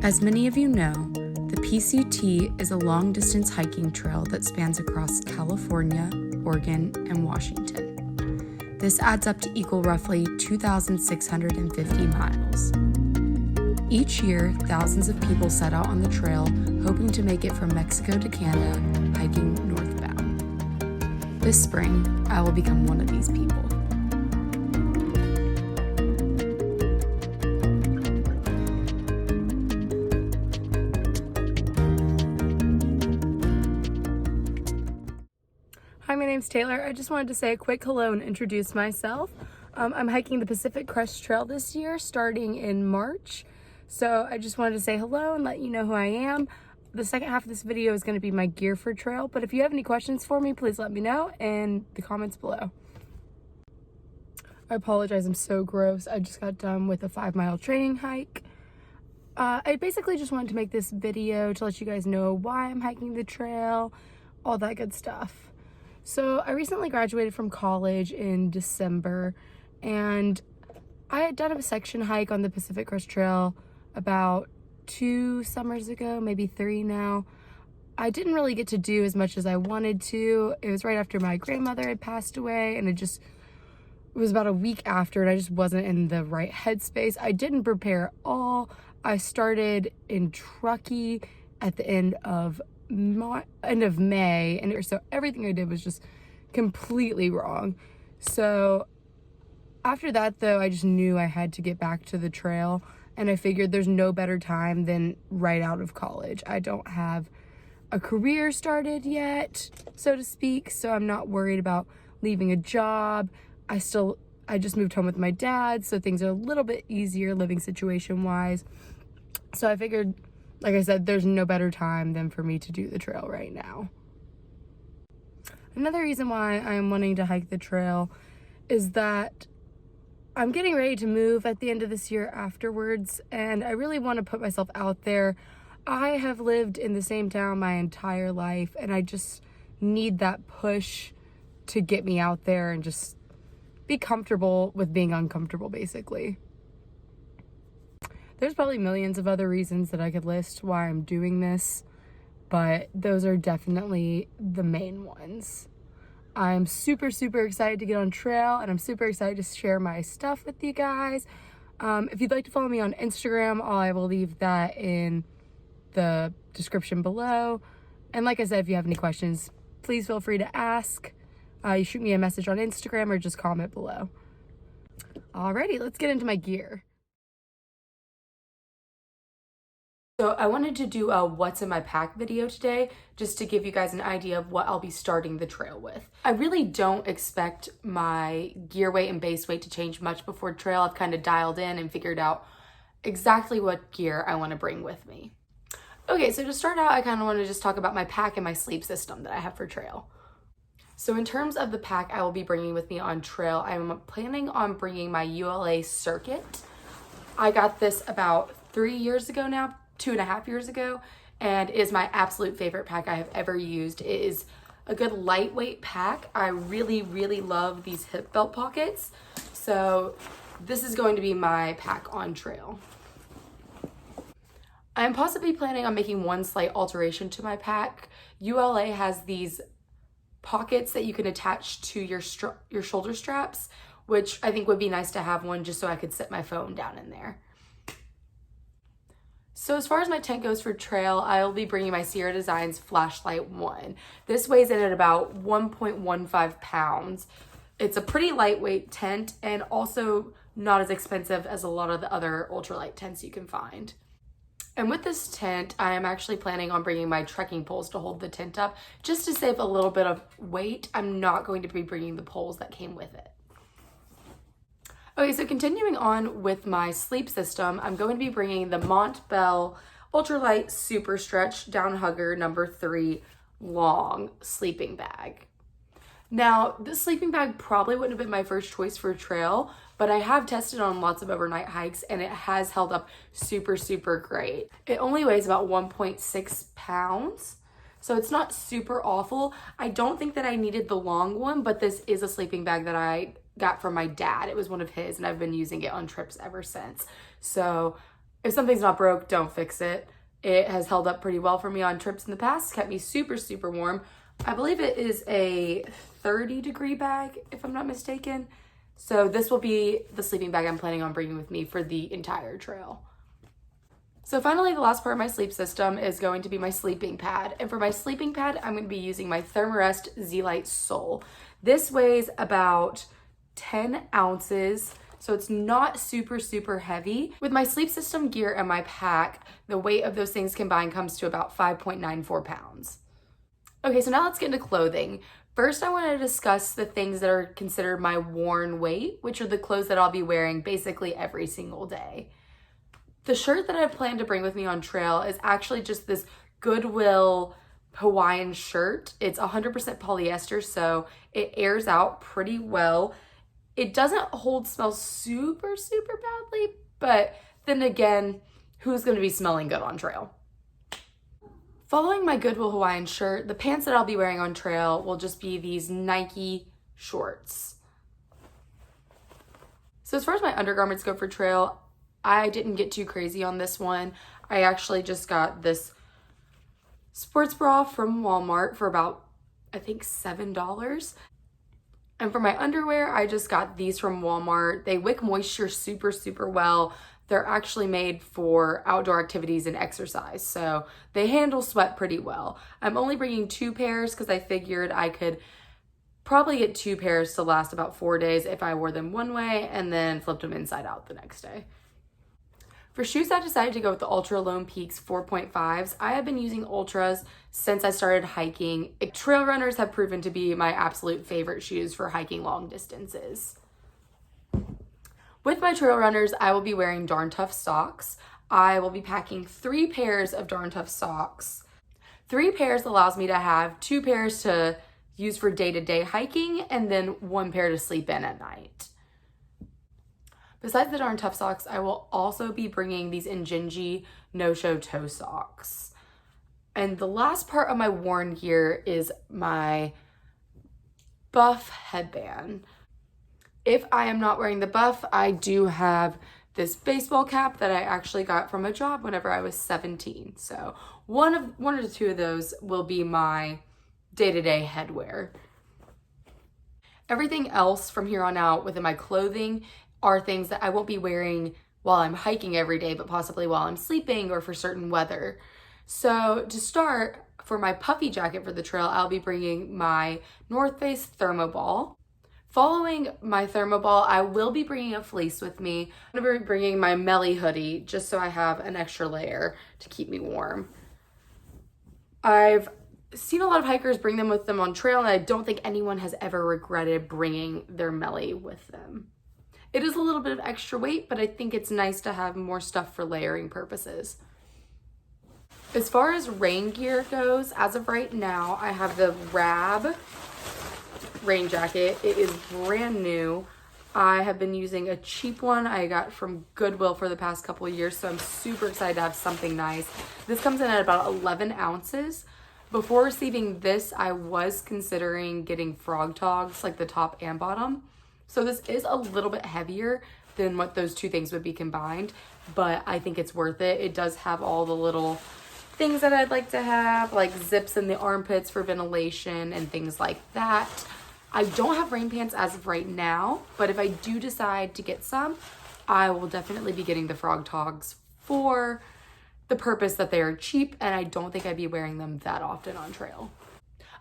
As many of you know, the PCT is a long-distance hiking trail that spans across California, Oregon, and Washington. This adds up to equal roughly 2,650 miles. Each year, thousands of people set out on the trail, hoping to make it from Mexico to Canada, hiking northbound. This spring, I will become one of these people. Hi, my name's Taylor. I just wanted to say a quick hello and introduce myself. I'm hiking the Pacific Crest Trail this year, starting in March. So I just wanted to say hello and let you know who I am. The second half of this video is going to be my gear for trail, but if you have any questions for me, please let me know in the comments below. I apologize, I'm so gross. I just got done with a 5-mile training hike. I basically just wanted to make this video to let you guys know why I'm hiking the trail, all that good stuff. So I recently graduated from college in December, and I had done a section hike on the Pacific Crest Trail about 2 summers ago, maybe 3 now. I didn't really get to do as much as I wanted to. It was right after my grandmother had passed away, and it was about a week after, and I just wasn't in the right headspace. I didn't prepare at all. I started in Truckee at the end of May, and so everything I did was just completely wrong. So after that, though, I just knew I had to get back to the trail, and I figured there's no better time than right out of college. I don't have a career started yet, so to speak, so I'm not worried about leaving a job. I just moved home with my dad, so things are a little bit easier living situation wise. So I figured, like I said, there's no better time than for me to do the trail right now. Another reason why I'm wanting to hike the trail is that I'm getting ready to move at the end of this year afterwards, and I really want to put myself out there. I have lived in the same town my entire life, and I just need that push to get me out there and just be comfortable with being uncomfortable, basically. There's probably millions of other reasons that I could list why I'm doing this, but those are definitely the main ones. I'm super, super excited to get on trail, and I'm super excited to share my stuff with you guys. If you'd like to follow me on Instagram, I will leave that in the description below. And like I said, if you have any questions, please feel free to ask. You shoot me a message on Instagram or just comment below. Alrighty, let's get into my gear. So I wanted to do a what's in my pack video today, just to give you guys an idea of what I'll be starting the trail with. I really don't expect my gear weight and base weight to change much before trail. I've kind of dialed in and figured out exactly what gear I want to bring with me. Okay, so to start out, I kind of want to just talk about my pack and my sleep system that I have for trail. So in terms of the pack I will be bringing with me on trail, I'm planning on bringing my ULA Circuit. I got this about 3 years ago now, 2.5 years ago, and is my absolute favorite pack I have ever used. It is a good lightweight pack. I really, really love these hip belt pockets. So this is going to be my pack on trail. I'm possibly planning on making one slight alteration to my pack. ULA has these pockets that you can attach to your shoulder straps, which I think would be nice to have one just so I could sit my phone down in there. So as far as my tent goes for trail, I'll be bringing my Sierra Designs Flashlight 1. This weighs in at about 1.15 pounds. It's a pretty lightweight tent and also not as expensive as a lot of the other ultralight tents you can find. And with this tent, I am actually planning on bringing my trekking poles to hold the tent up. Just to save a little bit of weight, I'm not going to be bringing the poles that came with it. Okay, so continuing on with my sleep system, I'm going to be bringing the Montbell Ultralight Super Stretch Down Hugger number 3 long sleeping bag. Now, this sleeping bag probably wouldn't have been my first choice for trail, but I have tested on lots of overnight hikes and it has held up super, super great. It only weighs about 1.6 pounds, so it's not super awful. I don't think that I needed the long one, but this is a sleeping bag that I got from my dad. It was one of his, and I've been using it on trips ever since. So If something's not broke, don't fix it. It has held up pretty well for me on trips in the past, kept me super, super warm. I believe it is a 30-degree bag, if I'm not mistaken. So this will be the sleeping bag I'm planning on bringing with me for the entire trail. So finally, the last part of my sleep system is going to be my sleeping pad. And for my sleeping pad, I'm going to be using my Thermarest Z-Lite Sole. This weighs about 10 ounces. So it's not super, super heavy. With my sleep system gear and my pack, the weight of those things combined comes to about 5.94 pounds. Okay, so now let's get into clothing. First, I want to discuss the things that are considered my worn weight, which are the clothes that I'll be wearing basically every single day. The shirt that I plan to bring with me on trail is actually just this Goodwill Hawaiian shirt. It's 100% polyester, so it airs out pretty well. It doesn't hold smell super, super badly, but then again, who's going to be smelling good on trail? Following my Goodwill Hawaiian shirt, the pants that I'll be wearing on trail will just be these Nike shorts. So as far as my undergarments go for trail, I didn't get too crazy on this one. I actually just got this sports bra from Walmart for about, I think, $7. And for my underwear, I just got these from Walmart. They wick moisture super, super well. They're actually made for outdoor activities and exercise, so they handle sweat pretty well. I'm only bringing 2 pairs because I figured I could probably get 2 pairs to last about 4 days if I wore them one way and then flipped them inside out the next day. For shoes, I decided to go with the Ultra Lone Peaks 4.5s. I have been using Ultras since I started hiking. Trail runners have proven to be my absolute favorite shoes for hiking long distances. With my trail runners, I will be wearing Darn Tough socks. I will be packing 3 pairs of Darn Tough socks. 3 pairs allows me to have 2 pairs to use for day-to-day hiking and then 1 pair to sleep in at night. Besides the Darn Tough socks, I will also be bringing these Injinji no-show toe socks. And the last part of my worn gear is my buff headband. If I am not wearing the buff, I do have this baseball cap that I actually got from a job whenever I was 17. So one or 2 of those will be my day-to-day headwear. Everything else from here on out within my clothing are things that I won't be wearing while I'm hiking every day, but possibly while I'm sleeping or for certain weather. So to start, for my puffy jacket for the trail, I'll be bringing my North Face Thermoball. Following my Thermoball, I will be bringing a fleece with me. I'm going to be bringing my Melly hoodie just so I have an extra layer to keep me warm. I've seen a lot of hikers bring them with them on trail, and I don't think anyone has ever regretted bringing their Melly with them. It is a little bit of extra weight, but I think it's nice to have more stuff for layering purposes. As far as rain gear goes, as of right now, I have the Rab rain jacket. It is brand new. I have been using a cheap one I got from Goodwill for the past couple of years, so I'm super excited to have something nice. This comes in at about 11 ounces. Before receiving this, I was considering getting Frog Togs, like the top and bottom. So this is a little bit heavier than what those 2 things would be combined, but I think it's worth it. It does have all the little things that I'd like to have, like zips in the armpits for ventilation and things like that. I don't have rain pants as of right now, but if I do decide to get some, I will definitely be getting the Frog Togs for the purpose that they are cheap, and I don't think I'd be wearing them that often on trail.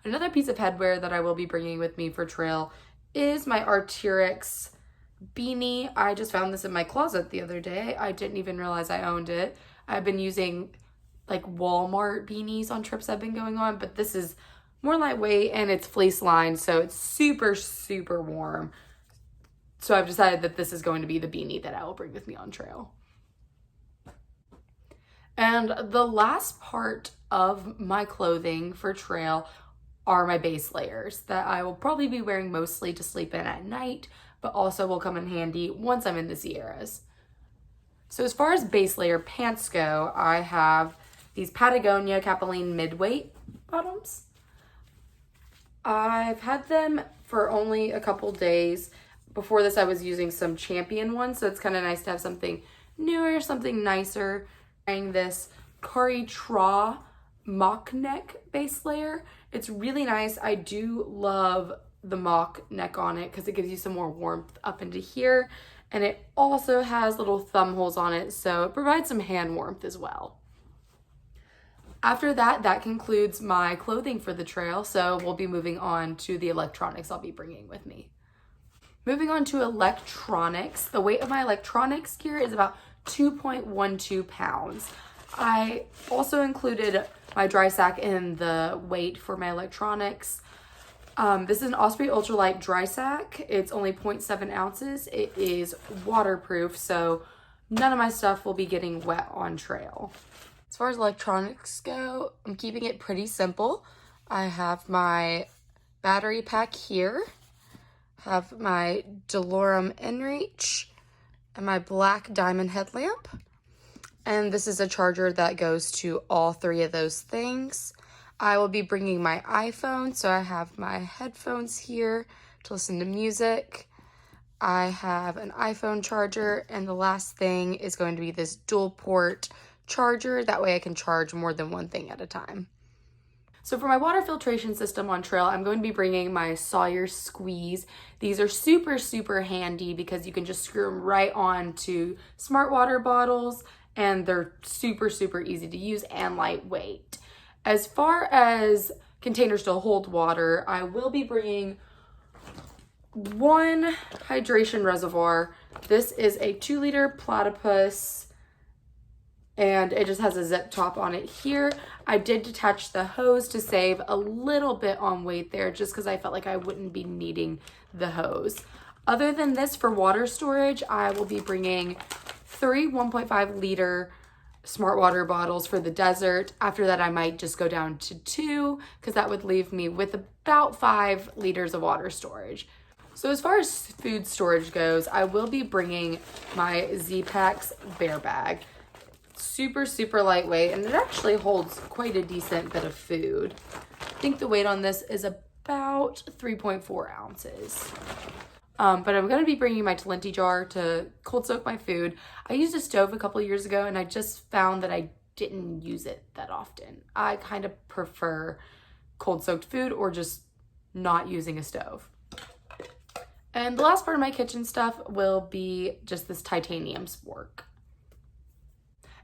Another piece of headwear that I will be bringing with me for trail is my Arc'teryx beanie. I just found this in my closet the other day. I didn't even realize I owned it. I've been using like Walmart beanies on trips I've been going on, but this is more lightweight and it's fleece lined, so it's super, super warm. So I've decided that this is going to be the beanie that I will bring with me on trail. And the last part of my clothing for trail are my base layers that I will probably be wearing mostly to sleep in at night, but also will come in handy once I'm in the Sierras. So as far as base layer pants go, I have these Patagonia Capilene midweight bottoms. I've had them for only a couple days. Before this, I was using some Champion ones, so it's kind of nice to have something newer, something nicer. Wearing this Kari Tra mock neck base layer. It's really nice. I do love the mock neck on it because it gives you some more warmth up into here. And it also has little thumb holes on it, so it provides some hand warmth as well. After that, that concludes my clothing for the trail, so we'll be moving on to the electronics I'll be bringing with me. Moving on to electronics, the weight of my electronics gear is about 2.12 pounds. I also included my dry sack in the weight for my electronics. This is an Osprey Ultralight dry sack. It's only 0.7 ounces. It is waterproof, so none of my stuff will be getting wet on trail. As far as electronics go, I'm keeping it pretty simple. I have my battery pack here, have my Delorum inReach, and my black diamond headlamp. And this is a charger that goes to all three of those things. I will be bringing my iPhone, so I have my headphones here to listen to music. I have an iPhone charger, and the last thing is going to be this dual port charger. That way I can charge more than one thing at a time. So for my water filtration system on trail, I'm going to be bringing my Sawyer Squeeze. These are super, super handy because you can just screw them right on to smart water bottles, and they're super, super easy to use and lightweight. As far as containers to hold water, I will be bringing one hydration reservoir. This is a 2-liter platypus, and it just has a zip top on it here. I did detach the hose to save a little bit on weight there, just because I felt like I wouldn't be needing the hose. Other than this, for water storage, I will be bringing 3 1.5 liter smart water bottles for the desert. After that, I might just go down to 2, because that would leave me with about 5 liters of water storage. So as far as food storage goes, I will be bringing my Z-Packs bear bag. Super, super lightweight, and it actually holds quite a decent bit of food. I think the weight on this is about 3.4 ounces. But I'm going to be bringing my Talenti jar to cold soak my food. I used a stove a couple years ago, and I just found that I didn't use it that often. I kind of prefer cold soaked food or just not using a stove. And the last part of my kitchen stuff will be just this titanium spork.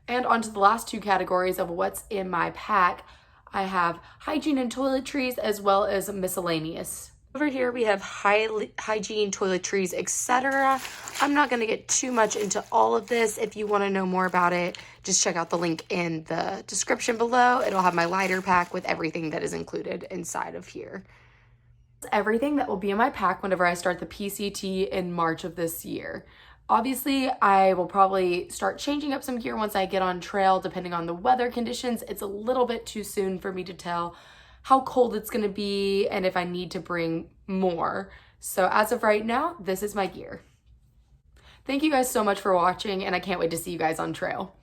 And onto the last 2 categories of what's in my pack. I have hygiene and toiletries, as well as miscellaneous. Over here we have hygiene, toiletries, etc. I'm not going to get too much into all of this. If you want to know more about it, just check out the link in the description below. It'll have my lighter pack with everything that is included inside of here. That's everything that will be in my pack whenever I start the PCT in March of this year. Obviously, I will probably start changing up some gear once I get on trail, depending on the weather conditions. It's a little bit too soon for me to tell how cold it's going to be and if I need to bring more. So as of right now, this is my gear. Thank you guys so much for watching, and I can't wait to see you guys on trail.